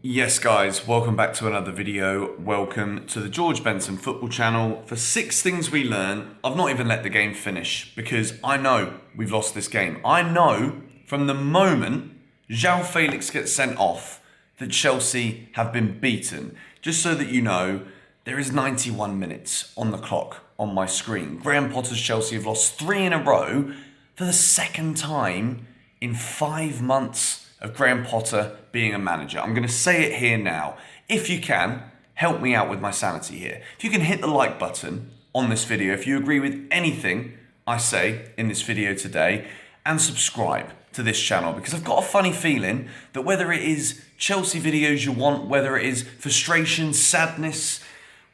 Yes guys, welcome back to another video. Welcome to the George Benson football channel. For 6 things we learn, I've not even let the game finish because I know we've lost this game. I know from the moment João Felix gets sent off that Chelsea have been beaten. Just so that you know, there is 91 minutes on the clock on my screen. Graham Potter's Chelsea have lost 3 in a row for the second time in 5 months of Graham Potter being a manager. I'm going to say it here now. If you can, help me out with my sanity here. If you can hit the like button on this video, if you agree with anything I say in this video today, and subscribe to this channel, because I've got a funny feeling that whether it is Chelsea videos you want, whether it is frustration, sadness,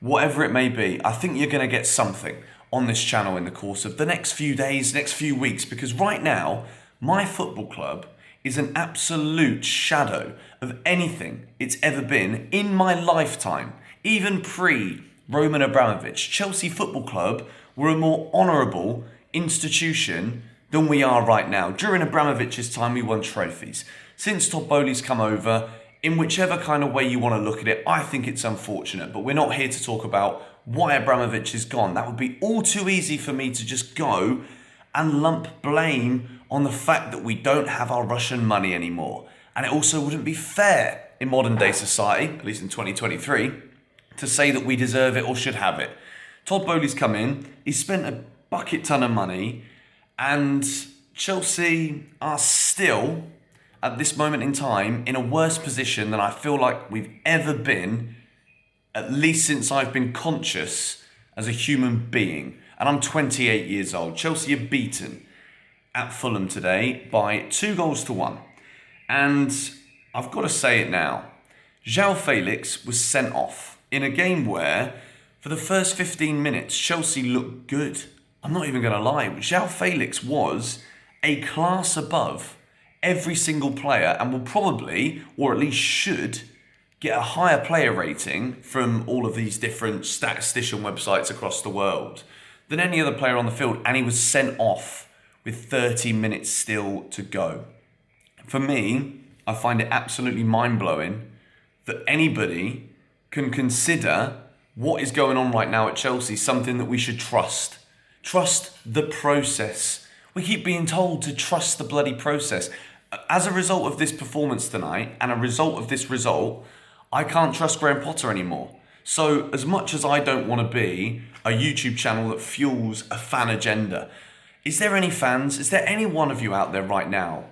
whatever it may be, I think you're going to get something on this channel in the course of the next few days, next few weeks, because right now, my football club is an absolute shadow of anything it's ever been in my lifetime. Even pre-Roman Abramovich, Chelsea Football Club were a more honourable institution than we are right now. During Abramovich's time, we won trophies. Since Todd Boehly's come over, in whichever kind of way you want to look at it, I think it's unfortunate. But we're not here to talk about why Abramovich is gone. That would be all too easy for me to just go and lump blame on the fact that we don't have our Russian money anymore. And it also wouldn't be fair in modern day society, at least in 2023, to say that we deserve it or should have it. Todd Boehly's come in, he's spent a bucket ton of money, and Chelsea are still, at this moment in time, in a worse position than I feel like we've ever been, at least since I've been conscious as a human being. And I'm 28 years old. Chelsea are beaten at Fulham today by 2-1. And I've got to say it now. João Felix was sent off in a game where, for the first 15 minutes, Chelsea looked good. I'm not even going to lie. João Felix was a class above every single player and will probably, or at least should, get a higher player rating from all of these different statistician websites across the world than any other player on the field, and he was sent off with 30 minutes still to go. For me, I find it absolutely mind-blowing that anybody can consider what is going on right now at Chelsea something that we should trust. Trust the process. We keep being told to trust the bloody process. As a result of this performance tonight, and a result of this result, I can't trust Graham Potter anymore. So as much as I don't want to be a YouTube channel that fuels a fan agenda, is there any fans, is there any one of you out there right now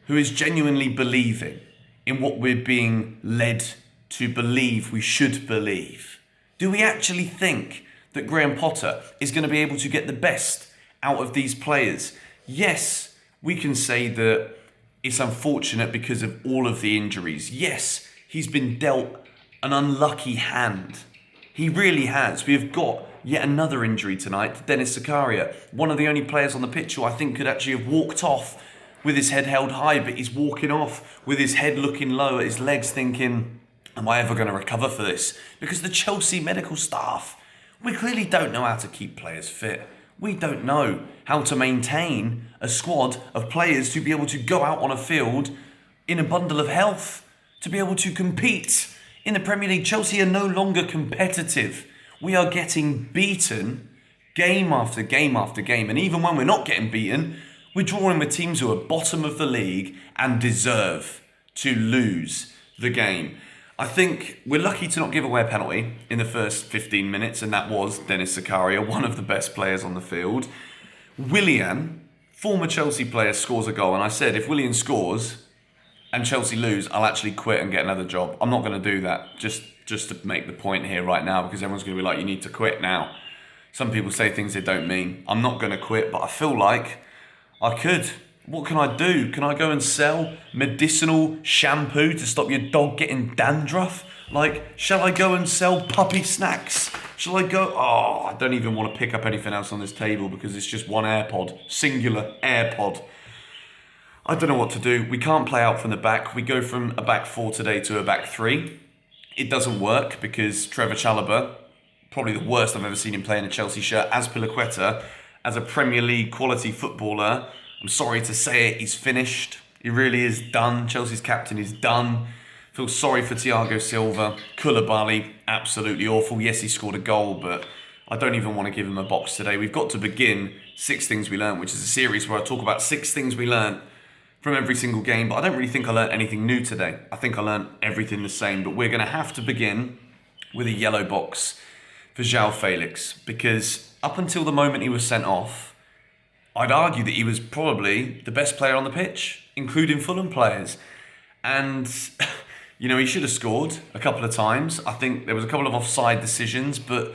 who is genuinely believing in what we're being led to believe we should believe? Do we actually think that Graham Potter is going to be able to get the best out of these players? Yes, we can say that it's unfortunate because of all of the injuries. Yes, he's been dealt an unlucky hand. He really has. We have got yet another injury tonight to Dennis Zakaria, one of the only players on the pitch who I think could actually have walked off with his head held high, but he's walking off with his head looking low at his legs thinking, am I ever going to recover for this? Because the Chelsea medical staff, we clearly don't know how to keep players fit. We don't know how to maintain a squad of players to be able to go out on a field in a bundle of health, to be able to compete in the Premier League. Chelsea are no longer competitive. We are getting beaten game after game after game. And even when we're not getting beaten, we're drawing with teams who are bottom of the league and deserve to lose the game. I think we're lucky to not give away a penalty in the first 15 minutes, and that was Dennis Zakaria, one of the best players on the field. Willian, former Chelsea player, scores a goal. And I said, if Willian scores and Chelsea lose, I'll actually quit and get another job. I'm not going to do that, just to make the point here right now, because everyone's going to be like, you need to quit now. Some people say things they don't mean. I'm not going to quit, but I feel like I could. What can I do? Can I go and sell medicinal shampoo to stop your dog getting dandruff? Like, shall I go and sell puppy snacks? Shall I go? Oh, I don't even want to pick up anything else on this table because it's just one AirPod, singular AirPod. I don't know what to do. We can't play out from the back. We go from a back 4 today to a back 3. It doesn't work because Trevor Chalobah, probably the worst I've ever seen him play in a Chelsea shirt, as Piliqueta, as a Premier League quality footballer, I'm sorry to say it, he's finished. He really is done. Chelsea's captain is done. Feel sorry for Thiago Silva. Koulibaly, absolutely awful. Yes, he scored a goal, but I don't even want to give him a box today. We've got to begin 6 Things We Learned, which is a series where I talk about 6 things we learned from every single game, but I don't really think I learned anything new today. I think I learned everything the same, but we're going to have to begin with a yellow box for João Felix, because up until the moment he was sent off, I'd argue that he was probably the best player on the pitch, including Fulham players. And, you know, he should have scored a couple of times. I think there was a couple of offside decisions, but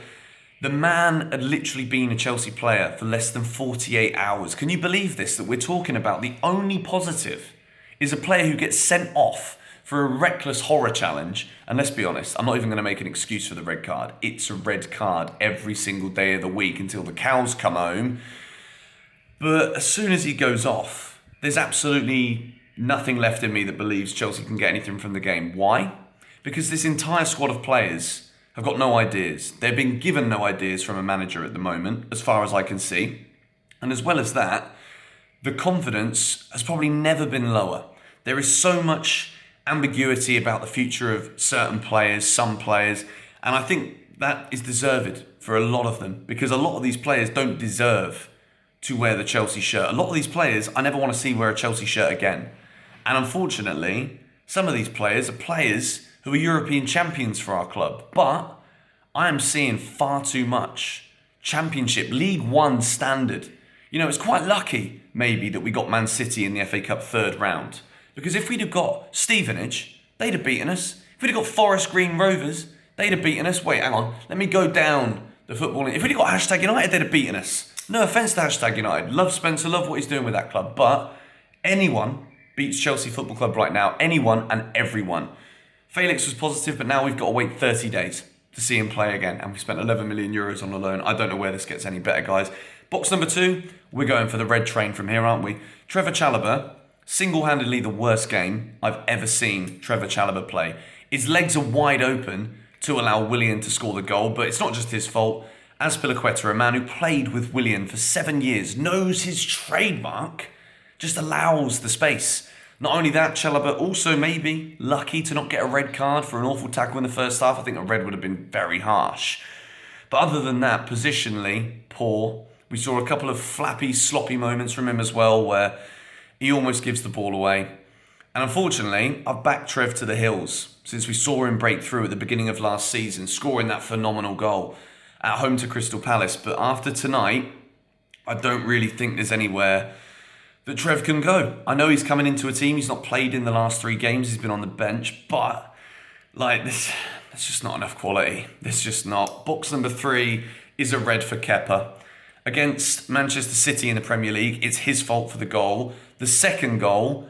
the man had literally been a Chelsea player for less than 48 hours. Can you believe this? That we're talking about the only positive is a player who gets sent off for a reckless horror challenge. And let's be honest, I'm not even going to make an excuse for the red card. It's a red card every single day of the week until the cows come home. But as soon as he goes off, there's absolutely nothing left in me that believes Chelsea can get anything from the game. Why? Because this entire squad of players have got no ideas. They've been given no ideas from a manager at the moment, as far as I can see. And as well as that, the confidence has probably never been lower. There is so much ambiguity about the future of certain players, some players, and I think that is deserved for a lot of them, because a lot of these players don't deserve to wear the Chelsea shirt. A lot of these players I never want to see wear a Chelsea shirt again. And unfortunately, some of these players are players who are European champions for our club. But I am seeing far too much Championship, League One standard. You know, it's quite lucky, maybe, that we got Man City in the FA Cup third round. Because if we'd have got Stevenage, they'd have beaten us. If we'd have got Forest Green Rovers, they'd have beaten us. Wait, hang on. Let me go down the footballing. If we'd have got Hashtag United, they'd have beaten us. No offence to Hashtag United. Love Spencer, love what he's doing with that club. But anyone beats Chelsea Football Club right now. Anyone and everyone. Felix was positive, but now we've got to wait 30 days to see him play again. And we spent 11 million euros on a loan. I don't know where this gets any better, guys. Box number 2, we're going for the red train from here, aren't we? Trevor Chalobah, single-handedly the worst game I've ever seen Trevor Chalobah play. His legs are wide open to allow Willian to score the goal, but it's not just his fault. Azpilicueta, a man who played with Willian for 7 years, knows his trademark, just allows the space. Not only that, Chalobah also maybe lucky to not get a red card for an awful tackle in the first half. I think a red would have been very harsh. But other than that, positionally, poor. We saw a couple of flappy, sloppy moments from him as well, where he almost gives the ball away. And unfortunately, I've backed Trev to the hills since we saw him break through at the beginning of last season, scoring that phenomenal goal at home to Crystal Palace. But after tonight, I don't really think there's anywhere that Trev can go. I know he's coming into a team. He's not played in the last 3 games. He's been on the bench. But, like, there's just not enough quality. There's just not. Box number 3 is a red for Kepa. Against Manchester City in the Premier League, it's his fault for the goal. The second goal,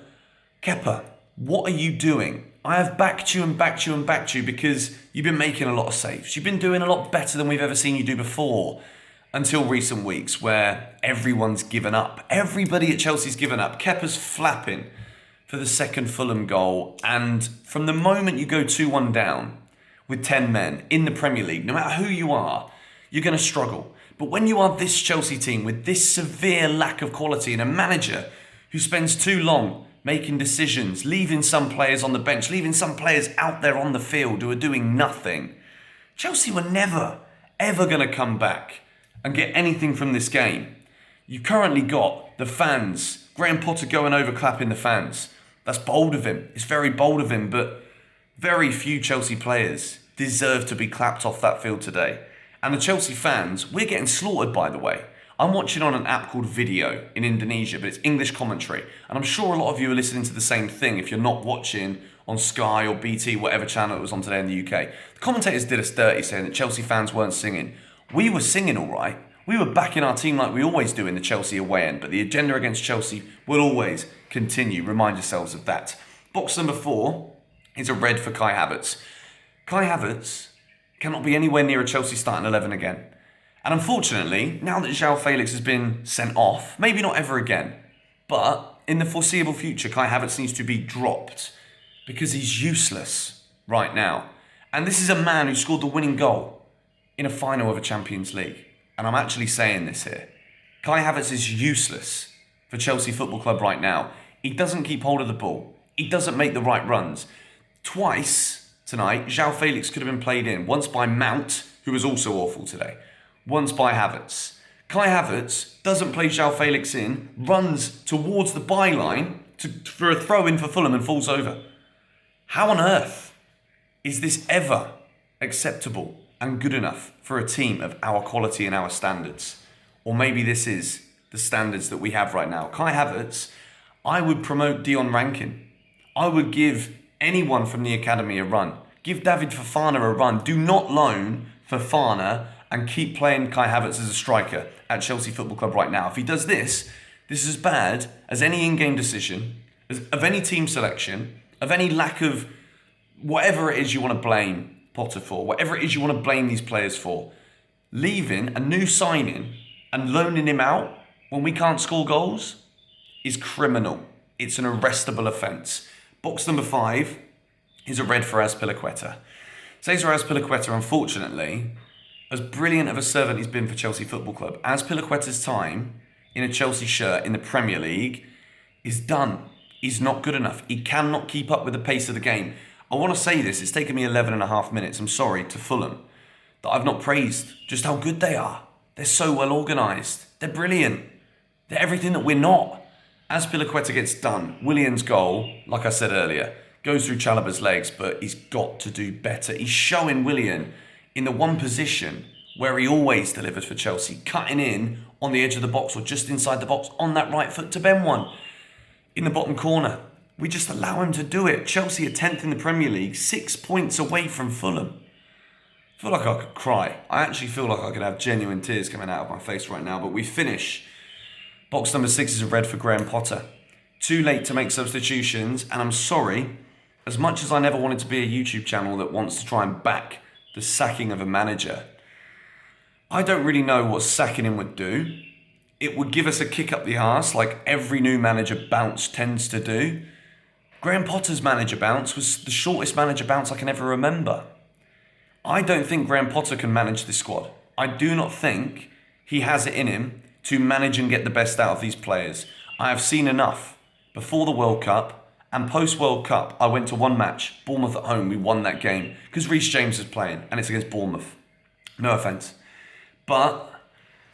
Kepa, what are you doing? I have backed you and backed you and backed you because you've been making a lot of saves. You've been doing a lot better than we've ever seen you do before. Until recent weeks where everyone's given up. Everybody at Chelsea's given up. Kepa's flapping for the second Fulham goal. And from the moment you go 2-1 down with 10 men in the Premier League, no matter who you are, you're going to struggle. But when you are this Chelsea team with this severe lack of quality and a manager who spends too long making decisions, leaving some players on the bench, leaving some players out there on the field who are doing nothing, Chelsea were never, ever going to come back and get anything from this game. You've currently got the fans, Graham Potter going over clapping the fans. That's bold of him. It's very bold of him, but very few Chelsea players deserve to be clapped off that field today. And the Chelsea fans, we're getting slaughtered, by the way. I'm watching on an app called Video in Indonesia, but it's English commentary. And I'm sure a lot of you are listening to the same thing if you're not watching on Sky or BT, whatever channel it was on today in the UK. The commentators did us dirty saying that Chelsea fans weren't singing. We were singing all right. We were backing our team like we always do in the Chelsea away end, but the agenda against Chelsea will always continue. Remind yourselves of that. Box number 4 is a red for Kai Havertz. Kai Havertz cannot be anywhere near a Chelsea starting 11 again. And unfortunately, now that João Felix has been sent off, maybe not ever again, but in the foreseeable future, Kai Havertz needs to be dropped because he's useless right now. And this is a man who scored the winning goal in a final of a Champions League. And I'm actually saying this here. Kai Havertz is useless for Chelsea Football Club right now. He doesn't keep hold of the ball. He doesn't make the right runs. Twice tonight, João Felix could have been played in. Once by Mount, who was also awful today. Once by Havertz. Kai Havertz doesn't play João Felix in, runs towards the byline for a throw-in for Fulham and falls over. How on earth is this ever acceptable and good enough for a team of our quality and our standards? Or maybe this is the standards that we have right now. Kai Havertz, I would promote Dion Rankin. I would give anyone from the academy a run. Give David Fofana a run. Do not loan Fofana and keep playing Kai Havertz as a striker at Chelsea Football Club right now. If he does this, this is as bad as any in-game decision, of any team selection, of any lack of whatever it is you want to blame Potter for, whatever it is you want to blame these players for. Leaving a new signing and loaning him out when we can't score goals is criminal. It's an arrestable offence. Box number 5 is a red for Azpilicueta. Cesar Azpilicueta, unfortunately, as brilliant of a servant he's been for Chelsea Football Club, Azpilicueta's time in a Chelsea shirt in the Premier League is done. He's not good enough. He cannot keep up with the pace of the game. I want to say this, it's taken me 11 and a half minutes, I'm sorry, to Fulham, that I've not praised just how good they are. They're so well organised. They're brilliant. They're everything that we're not. Azpilicueta gets done. Willian's goal, like I said earlier, goes through Chalobah's legs, but he's got to do better. He's showing Willian in the one position where he always delivered for Chelsea, cutting in on the edge of the box or just inside the box on that right foot to bend one in the bottom corner. We just allow him to do it. Chelsea are 10th in the Premier League, 6 points away from Fulham. I feel like I could cry. I actually feel like I could have genuine tears coming out of my face right now, but we finish. Box number 6 is a red for Graham Potter. Too late to make substitutions, and I'm sorry, as much as I never wanted to be a YouTube channel that wants to try and back the sacking of a manager, I don't really know what sacking him would do. It would give us a kick up the arse like every new manager bounce tends to do. Graham Potter's manager bounce was the shortest manager bounce I can ever remember. I don't think Graham Potter can manage this squad. I do not think he has it in him to manage and get the best out of these players. I have seen enough. Before the World Cup and post-World Cup, I went to one match, Bournemouth at home, we won that game because Reece James is playing and it's against Bournemouth. No offence. But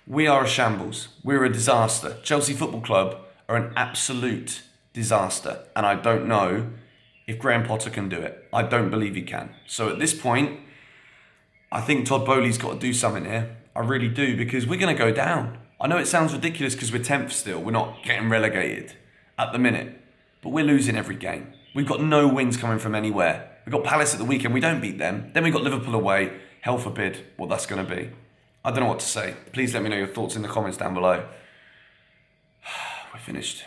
we are a shambles. We're a disaster. Chelsea Football Club are an absolute disaster. And I don't know if Graham Potter can do it. I don't believe he can. So at this point, I think Todd Bowley's got to do something here. I really do, because we're going to go down. I know it sounds ridiculous because we're 10th still. We're not getting relegated at the minute. But we're losing every game. We've got no wins coming from anywhere. We've got Palace at the weekend. We don't beat them. Then we've got Liverpool away. Hell forbid what that's going to be. I don't know what to say. Please let me know your thoughts in the comments down below. We're finished.